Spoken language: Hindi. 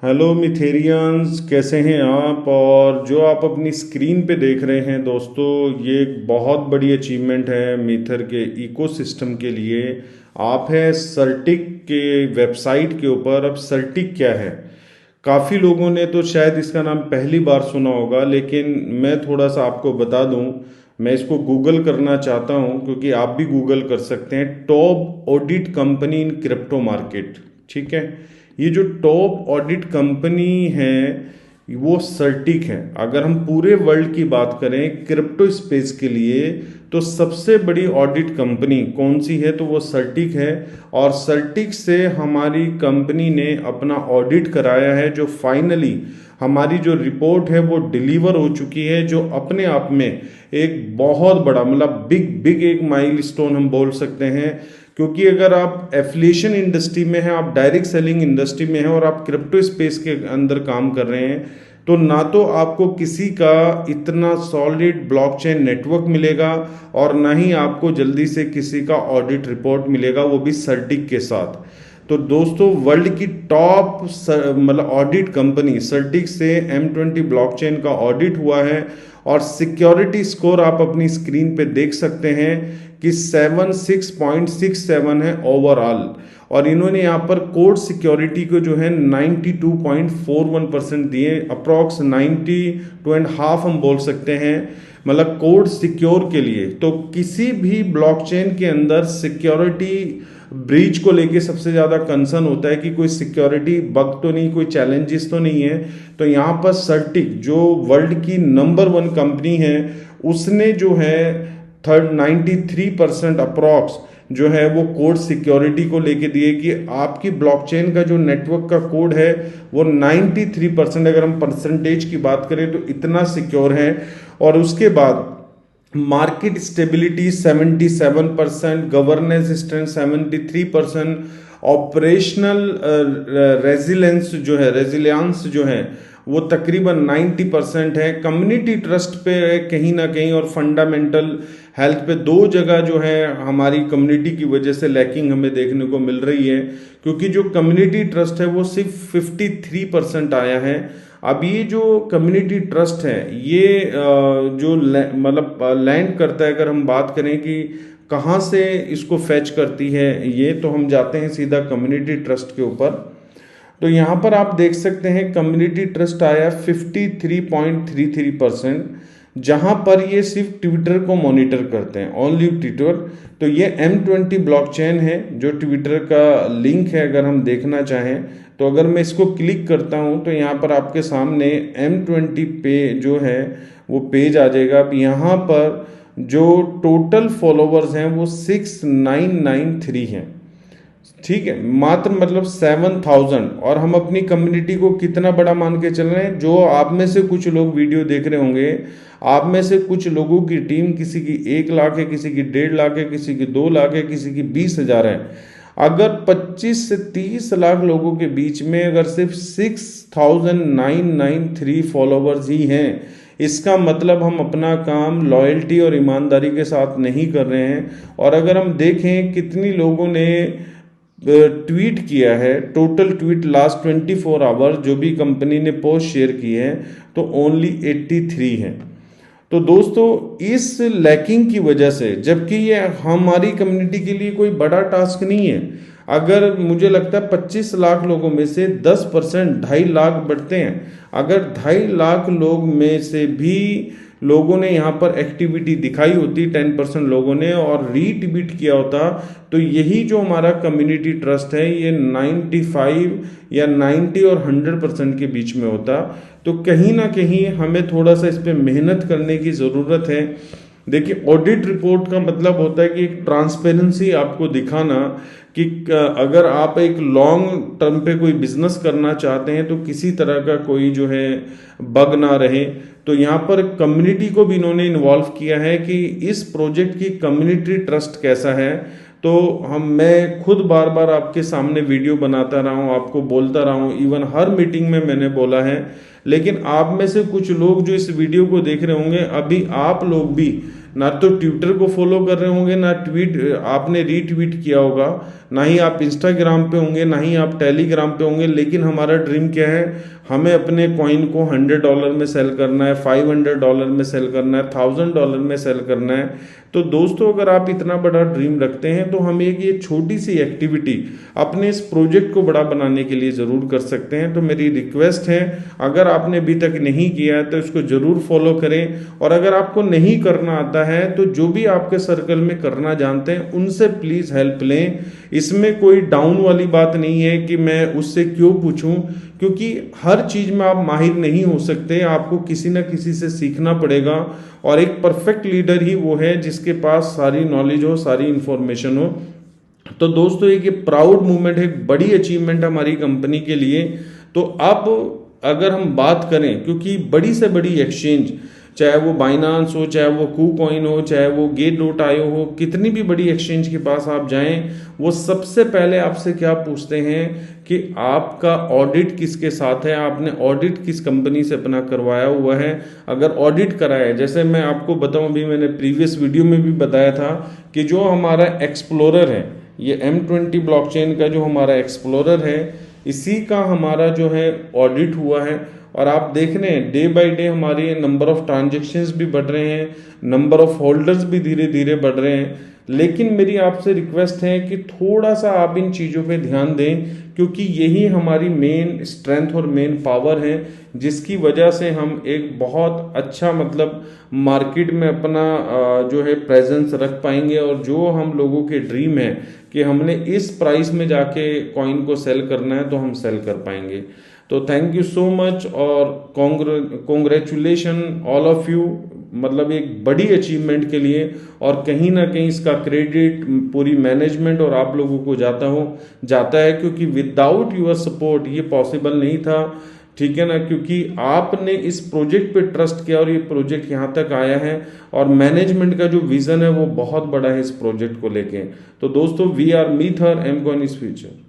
हेलो मिथेरियंस, कैसे हैं आप। और जो आप अपनी स्क्रीन पे देख रहे हैं दोस्तों, ये एक बहुत बड़ी अचीवमेंट है मीथर के इकोसिस्टम के लिए। आप है सर्टिक के वेबसाइट के ऊपर। अब सर्टिक क्या है, काफ़ी लोगों ने तो शायद इसका नाम पहली बार सुना होगा, लेकिन मैं थोड़ा सा आपको बता दूं। मैं इसको गूगल करना चाहता हूं क्योंकि आप भी गूगल कर सकते हैं। Top audit company in crypto market, ठीक है। ये जो टॉप ऑडिट कंपनी है वो सर्टिक है। अगर हम पूरे वर्ल्ड की बात करें क्रिप्टो स्पेस के लिए, तो सबसे बड़ी ऑडिट कंपनी कौन सी है, तो वो सर्टिक है। और सर्टिक से हमारी कंपनी ने अपना ऑडिट कराया है, जो फाइनली हमारी जो रिपोर्ट है वो डिलीवर हो चुकी है, जो अपने आप में एक बहुत बड़ा मतलब बिग बिग एक माइलस्टोन हम बोल सकते हैं। क्योंकि अगर आप एफिलिएशन इंडस्ट्री में हैं, आप डायरेक्ट सेलिंग इंडस्ट्री में हैं और आप क्रिप्टो स्पेस के अंदर काम कर रहे हैं, तो ना तो आपको किसी का इतना सॉलिड ब्लॉकचेन नेटवर्क मिलेगा और ना ही आपको जल्दी से किसी का ऑडिट रिपोर्ट मिलेगा, वो भी सर्टिक के साथ। तो दोस्तों, वर्ल्ड की टॉप मतलब ऑडिट कंपनी सर्टिक से M20 ब्लॉकचेन का ऑडिट हुआ है। और सिक्योरिटी स्कोर आप अपनी स्क्रीन पे देख सकते हैं कि 76.67 है ओवरऑल। और इन्होंने यहाँ पर कोड सिक्योरिटी को जो है 92.41% दिए, अप्रॉक्स 92.5 हम बोल सकते हैं, मतलब कोड सिक्योर के लिए। तो किसी भी ब्लॉकचेन के अंदर सिक्योरिटी ब्रीच को लेके सबसे ज़्यादा कंसर्न होता है कि कोई सिक्योरिटी बग तो नहीं, कोई चैलेंजेस तो नहीं है। तो यहाँ पर सर्टिक जो वर्ल्ड की नंबर 1 कंपनी है, उसने जो है 93% अप्रॉक्स जो है वो कोड सिक्योरिटी को लेके दिए कि आपकी ब्लॉकचेन का जो नेटवर्क का कोड है वो 93%, अगर हम परसेंटेज की बात करें तो इतना सिक्योर है। और उसके बाद market stability 77%, governance strength 73%, operational resilience जो है वो तकरीबन 90% है। कम्युनिटी ट्रस्ट पे कहीं ना कहीं और फंडामेंटल हेल्थ पे दो जगह जो है हमारी कम्युनिटी की वजह से लैकिंग हमें देखने को मिल रही है, क्योंकि जो कम्युनिटी ट्रस्ट है वो सिर्फ 53% आया है। अब ये जो कम्युनिटी ट्रस्ट है ये जो मतलब लैंड करता है, अगर हम बात करें कि कहाँ से इसको फैच करती है ये, तो हम जाते हैं सीधा कम्युनिटी ट्रस्ट के ऊपर। तो यहाँ पर आप देख सकते हैं कम्युनिटी ट्रस्ट आया 53.33%, जहाँ पर ये सिर्फ ट्विटर को मॉनिटर करते हैं, ओनली ट्विटर। तो ये M20 ब्लॉकचेन है जो ट्विटर का लिंक है, अगर हम देखना चाहें तो अगर मैं इसको क्लिक करता हूँ तो यहाँ पर आपके सामने M20 पे जो है वो पेज आ जाएगा। अब यहाँ पर जो टोटल फॉलोवर्स हैं वो 6993 हैं, ठीक है, मात्र मतलब 7000। और हम अपनी कम्युनिटी को कितना बड़ा मान के चल रहे हैं, जो आप में से कुछ लोग वीडियो देख रहे होंगे, आप में से कुछ लोगों की टीम किसी की 1 लाख है, किसी की 1.5 लाख है, किसी की 2 लाख है, किसी की 20,000 है। अगर 25 से 30 लाख लोगों के बीच में अगर सिर्फ 6993 फॉलोवर्स ही हैं, इसका मतलब हम अपना काम लॉयल्टी और ईमानदारी के साथ नहीं कर रहे हैं। और अगर हम देखें कितनी लोगों ने ट्वीट किया है, टोटल ट्वीट लास्ट 24 आवर जो भी कंपनी ने पोस्ट शेयर की है, तो ओनली 83 है। तो दोस्तों, इस लैकिंग की वजह से, जबकि ये हमारी कम्युनिटी के लिए कोई बड़ा टास्क नहीं है, अगर मुझे लगता है 25 लाख लोगों में से 10% 2.5 लाख बढ़ते हैं, अगर 2.5 लाख लोग में से भी लोगों ने यहाँ पर एक्टिविटी दिखाई होती 10% लोगों ने और रीट्वीट किया होता, तो यही जो हमारा कम्युनिटी ट्रस्ट है ये 95 या 90 और 100% के बीच में होता। तो कहीं ना कहीं हमें थोड़ा सा इस पर मेहनत करने की ज़रूरत है। देखिए, ऑडिट रिपोर्ट का मतलब होता है कि एक ट्रांसपेरेंसी आपको दिखाना कि अगर आप एक लॉन्ग टर्म पे कोई बिजनेस करना चाहते हैं तो किसी तरह का कोई जो है बग ना रहे। तो यहाँ पर कम्युनिटी को भी इन्होंने इन्वॉल्व किया है कि इस प्रोजेक्ट की कम्युनिटी ट्रस्ट कैसा है। तो मैं खुद बार बार आपके सामने वीडियो बनाता रहा हूँ, आपको बोलता रहा हूँ, इवन हर मीटिंग में मैंने बोला है। लेकिन आप में से कुछ लोग जो इस वीडियो को देख रहे होंगे, अभी आप लोग भी ना तो ट्विटर को फॉलो कर रहे होंगे, ना ट्वीट आपने रीट्वीट किया होगा, ना ही आप इंस्टाग्राम पे होंगे, ना ही आप टेलीग्राम पे होंगे। लेकिन हमारा ड्रीम क्या है, हमें अपने कॉइन को $100 में सेल करना है, $500 में सेल करना है, $1000 में सेल करना है। तो दोस्तों अगर आप इतना बड़ा ड्रीम रखते हैं तो हम एक ये छोटी सी एक्टिविटी अपने इस प्रोजेक्ट को बड़ा बनाने के लिए ज़रूर कर सकते हैं। तो मेरी रिक्वेस्ट है, अगर आपने अभी तक नहीं किया है तो इसको ज़रूर फॉलो करें। और अगर आपको नहीं करना आता है तो जो भी आपके सर्कल में करना जानते हैं उनसे प्लीज़ हेल्प लें। इसमें कोई डाउन वाली बात नहीं है कि मैं उससे क्यों पूछूं, क्योंकि हर चीज़ में आप माहिर नहीं हो सकते, आपको किसी न किसी से सीखना पड़ेगा। और एक परफेक्ट लीडर ही वो है जिसके पास सारी नॉलेज हो, सारी इंफॉर्मेशन हो। तो दोस्तों एक ये प्राउड मूवमेंट है, एक बड़ी अचीवमेंट हमारी कंपनी के लिए। तो अब अगर हम बात करें, क्योंकि बड़ी से बड़ी एक्सचेंज, चाहे वो बाइनांस हो, चाहे वो कूकॉइन हो, चाहे वो Gate.io हो, कितनी भी बड़ी एक्सचेंज के पास आप जाएं, वो सबसे पहले आपसे क्या पूछते हैं कि आपका ऑडिट किसके साथ है, आपने ऑडिट किस कंपनी से अपना करवाया हुआ है। अगर ऑडिट कराया है, जैसे मैं आपको बताऊं, अभी मैंने प्रीवियस वीडियो में भी बताया था कि जो हमारा एक्सप्लोरर है, ये M20 ब्लॉकचेन का जो हमारा एक्सप्लोरर है, इसी का हमारा जो है ऑडिट हुआ है। और आप देख रहे हैं डे बाय डे हमारे नंबर ऑफ ट्रांजेक्शन्स भी बढ़ रहे हैं, नंबर ऑफ होल्डर्स भी धीरे धीरे बढ़ रहे हैं। लेकिन मेरी आपसे रिक्वेस्ट है कि थोड़ा सा आप इन चीज़ों पे ध्यान दें, क्योंकि यही हमारी मेन स्ट्रेंथ और मेन पावर है, जिसकी वजह से हम एक बहुत अच्छा मतलब मार्केट में अपना जो है प्रेजेंस रख पाएंगे। और जो हम लोगों के ड्रीम है कि हमने इस प्राइस में जाके कॉइन को सेल करना है, तो हम सेल कर पाएंगे। तो थैंक यू सो मच और कॉन्ग्रेचुलेशन ऑल ऑफ यू, मतलब एक बड़ी अचीवमेंट के लिए। और कहीं ना कहीं इसका क्रेडिट पूरी मैनेजमेंट और आप लोगों को जाता है, क्योंकि विदाउट यूर सपोर्ट ये पॉसिबल नहीं था। ठीक है ना, क्योंकि आपने इस प्रोजेक्ट पे ट्रस्ट किया और ये प्रोजेक्ट यहाँ तक आया है। और मैनेजमेंट का जो विजन है वो बहुत बड़ा है इस प्रोजेक्ट को लेके। तो दोस्तों वी आर मीथर एम कॉइन इज फ्यूचर।